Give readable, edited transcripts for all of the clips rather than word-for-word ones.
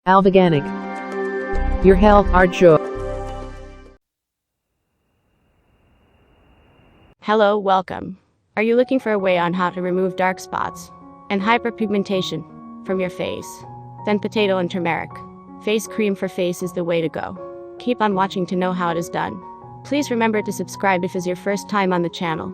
Alveganic. Your health, our joy. Hello, welcome. Are you looking for a way on how to remove dark spots and hyperpigmentation from your face? Then potato and turmeric face cream for face is the way to go. Keep on watching to know how it is done. Please remember to subscribe if it's your first time on the channel.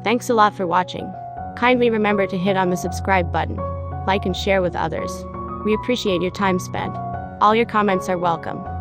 Thanks a lot for watching. Kindly remember to hit on the subscribe button, like and share with others. We appreciate your time spent. All your comments are welcome.